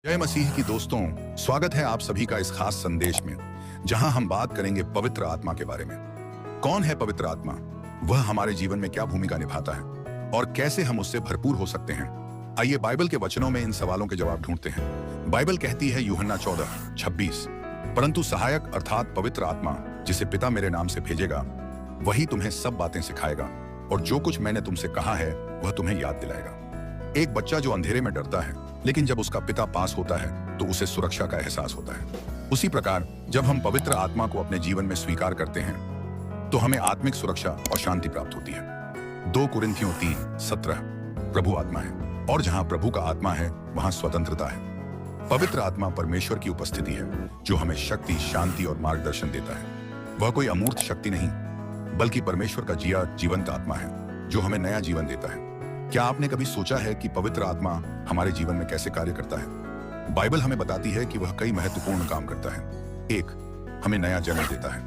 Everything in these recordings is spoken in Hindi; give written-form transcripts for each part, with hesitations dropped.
जय मसीह की दोस्तों, स्वागत है आप सभी का इस खास संदेश में जहां हम बात करेंगे पवित्र आत्मा के बारे में। कौन है पवित्र आत्मा? वह हमारे जीवन में क्या भूमिका निभाता है और कैसे हम उससे भरपूर हो सकते हैं? आइए बाइबल के वचनों में इन सवालों के जवाब ढूंढते हैं। बाइबल कहती है यूहन्ना 14:26, परंतु सहायक अर्थात पवित्र आत्मा जिसे पिता मेरे नाम से भेजेगा, वही तुम्हें सब बातें सिखाएगा और जो कुछ मैंने तुमसे कहा है वह तुम्हें याद दिलाएगा। एक बच्चा जो अंधेरे में डरता है, लेकिन जब उसका पिता पास होता है तो उसे सुरक्षा का एहसास होता है। उसी प्रकार जब हम पवित्र आत्मा को अपने जीवन में स्वीकार करते हैं तो हमें आत्मिक सुरक्षा और शांति प्राप्त होती है। 2 कुरिन्थियों 3:17 प्रभु आत्मा है और जहां प्रभु का आत्मा है वहां स्वतंत्रता है। पवित्र आत्मा परमेश्वर की उपस्थिति है जो हमें शक्ति, शांति और मार्गदर्शन देता है। वह कोई अमूर्त शक्ति नहीं बल्कि परमेश्वर का जिया जीवंत आत्मा है जो हमें नया जीवन देता है। क्या आपने कभी सोचा है कि पवित्र आत्मा हमारे जीवन में कैसे कार्य करता है? बाइबल हमें बताती है कि वह कई महत्वपूर्ण काम करता है। 1. हमें नया जन्म देता है।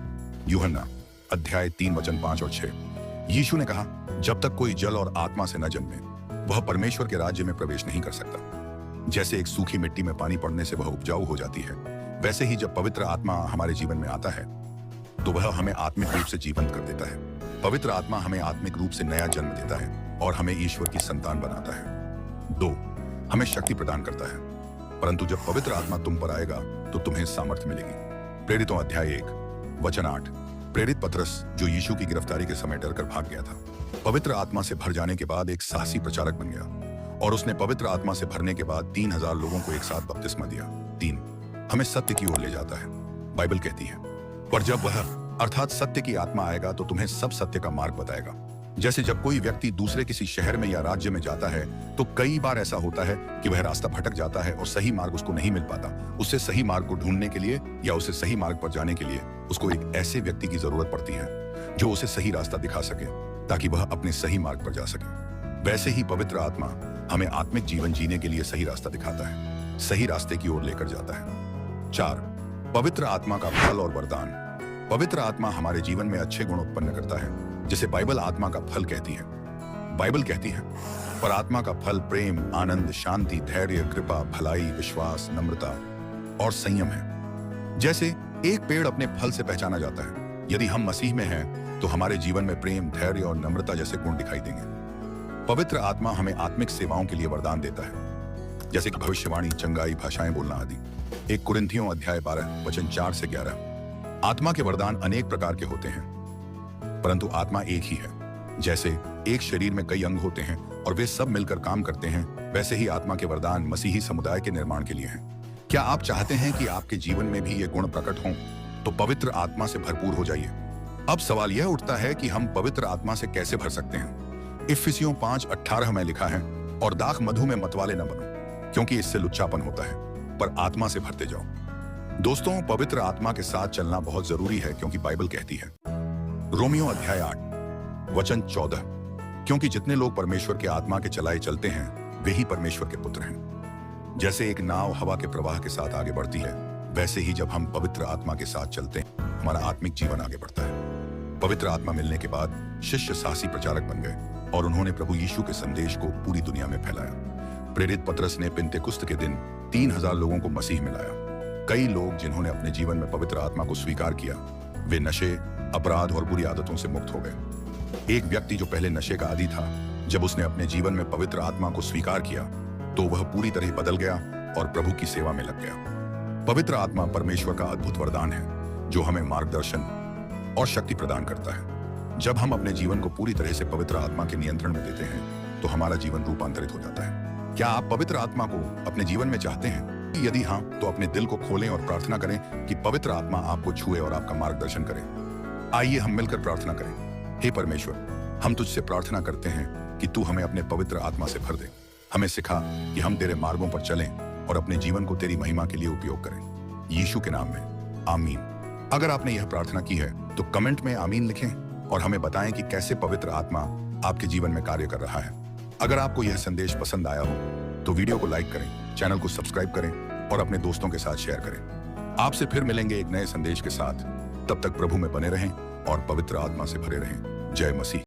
यूहन्ना अध्याय 3:5 और 6। यीशु ने कहा, जब तक कोई जल और आत्मा से न जन्मे वह परमेश्वर के राज्य में प्रवेश नहीं कर सकता। जैसे एक सूखी मिट्टी में पानी पड़ने से वह उपजाऊ हो जाती है, वैसे ही जब पवित्र आत्मा हमारे जीवन में आता है तो वह हमें आत्मिक रूप से जीवंत कर देता है। पवित्र आत्मा हमें आत्मिक रूप से नया जन्म देता है और हमें ईश्वर की संतान बनाता है। 2. हमें शक्ति प्रदान करता है। परंतु जब पवित्र आत्मा तुम पर आएगा तो तुम्हें सामर्थ्य मिलेगी। प्रेरितों अध्याय 1:8। प्रेरित पतरस जो यीशु की गिरफ्तारी के समय डरकर भाग गया था, पवित्र आत्मा से भर जाने के बाद एक साहसी प्रचारक बन गया और उसने पवित्र आत्मा से भरने के बाद 3000 लोगों को एक साथ बपतिस्मा दिया। 3. हमें सत्य की ओर ले जाता है। बाइबल कहती है, पर जब वह अर्थात सत्य की आत्मा आएगा तो तुम्हें सब सत्य का मार्ग बताएगा। जैसे जब कोई व्यक्ति दूसरे किसी शहर में या राज्य में जाता है तो कई बार ऐसा होता है कि वह रास्ता भटक जाता है और सही मार्ग उसको नहीं मिल पाता। उससे सही मार्ग को ढूंढने के लिए या उसे सही मार्ग पर जाने के लिए उसको एक ऐसे व्यक्ति की जरूरत पड़ती है जो उसे सही रास्ता दिखा सके ताकि वह अपने सही मार्ग पर जा सके। वैसे ही पवित्र आत्मा हमें आत्मिक जीवन जीने के लिए सही रास्ता दिखाता है, सही रास्ते की ओर लेकर जाता है। 4. पवित्र आत्मा का फल और वरदान। पवित्र आत्मा हमारे जीवन में अच्छे गुण उत्पन्न करता है जिसे बाइबल आत्मा का फल कहती है। बाइबल कहती है, पर आत्मा का फल प्रेम, आनंद, शांति, धैर्य, कृपा, भलाई, विश्वास, नम्रता और संयम है। जैसे एक पेड़ अपने फल से पहचाना जाता है। यदि हम मसीह में हैं तो हमारे जीवन में प्रेम, धैर्य और नम्रता जैसे गुण दिखाई देंगे। पवित्र आत्मा हमें आत्मिक सेवाओं के लिए वरदान देता है, जैसे कि भविष्यवाणी, चंगाई, भाषाएं बोलना आदि। 1 कुरिन्थियों अध्याय 12:4-11। आत्मा के वरदान अनेक प्रकार के होते हैं परंतु आत्मा एक ही है। जैसे एक शरीर में कई अंग होते हैं और वे सब मिलकर काम करते हैं, वैसे ही आत्मा के वरदान मसीही समुदाय के निर्माण के लिए हैं। क्या आप चाहते हैं कि आपके जीवन में भी ये गुण प्रकट हों? तो पवित्र आत्मा से भरपूर हो जाइए। अब सवाल यह उठता है कि हम पवित्र आत्मा से कैसे भर सकते हैं? इफिसियों 5:18 में लिखा है, और दाख मधु में मतवाले न बनो क्योंकि इससे लुच्चापन होता है, पर आत्मा से भरते जाओ। दोस्तों, पवित्र आत्मा के साथ चलना बहुत जरूरी है क्योंकि बाइबल कहती है, रोमियो अध्याय 8:14, क्योंकि जितने लोग परमेश्वर के आत्मा के चलाए चलते हैं वे ही परमेश्वर के पुत्र हैं। जैसे एक नाव हवा के प्रवाह के साथ आगे बढ़ती है, वैसे ही जब हम पवित्र आत्मा के साथ चलते हैं हमारा आत्मिक जीवन आगे बढ़ता है। पवित्र आत्मा मिलने के बाद शिष्य साहसी प्रचारक बन गए और उन्होंने प्रभु यीशु के संदेश को पूरी दुनिया में फैलाया। प्रेरित पतरस ने पिन्तेकुस्त के दिन 3000 लोगों को मसीह में लाया। कई लोग जिन्होंने अपने जीवन में पवित्र आत्मा को स्वीकार किया, वे नशे, अपराध और बुरी आदतों से मुक्त हो गए। एक व्यक्ति जो पहले नशे का आदी था, जब उसने अपने जीवन में पवित्र आत्मा को स्वीकार किया तो वह पूरी तरह बदल गया और प्रभु की सेवा में लग गया। पवित्र आत्मा परमेश्वर का अद्भुत वरदान है जो हमें मार्गदर्शन और शक्ति प्रदान करता है। जब हम अपने जीवन को पूरी तरह से पवित्र आत्मा के नियंत्रण में देते हैं तो हमारा जीवन रूपांतरित हो जाता है। क्या आप पवित्र आत्मा को अपने जीवन में चाहते हैं? यदि हाँ, तो अपने दिल को खोलें और प्रार्थना करें कि पवित्र आत्मा आपको छुए और आपका मार्गदर्शन करे। आइए हम मिलकर प्रार्थना करें। हे परमेश्वर, हम तुझसे प्रार्थना करते हैं कि तू हमें अपने पवित्र आत्मा से भर दे। हमें सिखा कि हम तेरे मार्गों पर चलें और अपने जीवन को तेरी महिमा के लिए उपयोग करें। यीशु के नाम में आमीन। अगर आपने यह प्रार्थना की है तो कमेंट में आमीन लिखें और हमें बताएं कि कैसे पवित्र आत्मा आपके जीवन में कार्य कर रहा है। अगर आपको यह संदेश पसंद आया हो तो वीडियो को लाइक करें, चैनल को सब्सक्राइब करें और अपने दोस्तों के साथ शेयर करें। आपसे फिर मिलेंगे एक नए संदेश के साथ। तब तक प्रभु में बने रहें और पवित्र आत्मा से भरे रहें। जय मसीह।